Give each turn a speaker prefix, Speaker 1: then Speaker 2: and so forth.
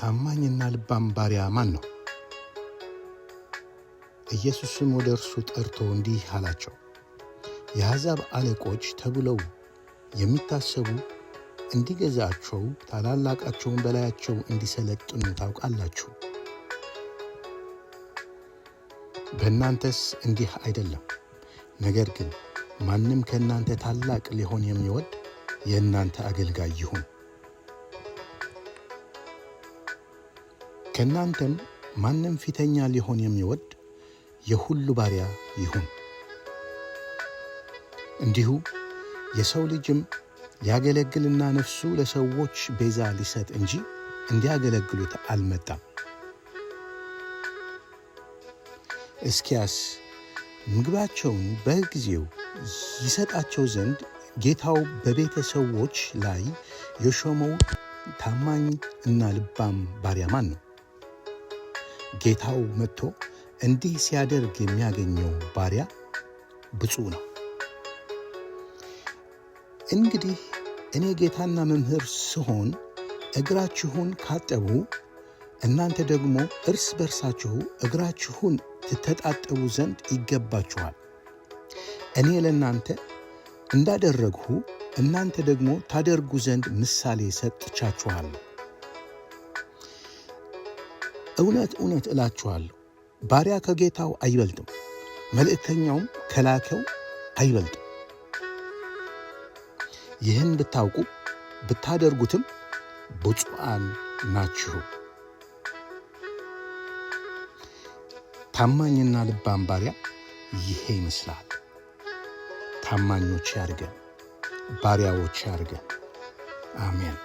Speaker 1: ታማኝና ልባም ባሪያ ማን ነው? ኢየሱስም ወደ እርሱ ጠርቶ እንዲህ አላቸው፣ የአሕዛብ አለቆች ተብለው የሚታሰቡ እንዲገዛቸው ታላላቃቸውን በላያቸው እንዲሰለጥኑ ታውቃላችሁ። በእናንተስ እንዲህ አይደለም። ነገር ግን ማንም ከእናንተ ታላቅ ሊሆን የሚወድ የእናንተ አገልጋይ ይሁን። ከእናንተም ማንም ፊተኛ ሊሆን የሚወድ የሁሉ ባሪያ ይሁን። እንዲሁ የሰው ልጅም ሊያገለግልና ነፍሱ ለሰዎች ቤዛ ሊሰጥ እንጂ እንዲያገለግሉት አልመጣም። እስኪያስ ምግባቸውን በጊዜው ይሰጣቸው ዘንድ ጌታው በቤተ ሰዎች ላይ የሾመው ታማኝ እና ልባም ባሪያ ማን ነው? ጌታው መጥቶ እንዲህ ሲያደርግ የሚያገኘው ባሪያ ብፁዕ ነው። እንግዲህ እኔ ጌታና መምህር ስሆን እግራችሁን ካጠቡ፣ እናንተ ደግሞ እርስ በርሳችሁ እግራችሁን ትተጣጠቡ ዘንድ ይገባችኋል። እኔ ለእናንተ እንዳደረግሁ እናንተ ደግሞ ታደርጉ ዘንድ ምሳሌ ሰጥቻችኋለሁ። እውነት እውነት እላችኋለሁ፣ ባሪያ ከጌታው አይበልጥም፣ መልእክተኛውም ከላከው አይበልጥም። ይህን ብታውቁ ብታደርጉትም ብፁዓን ናችሁ። ታማኝና ልባም ባሪያ ይሄ ይመስላል። ታማኞች ያድርገን፣ ባሪያዎች ያድርገን። አሜን።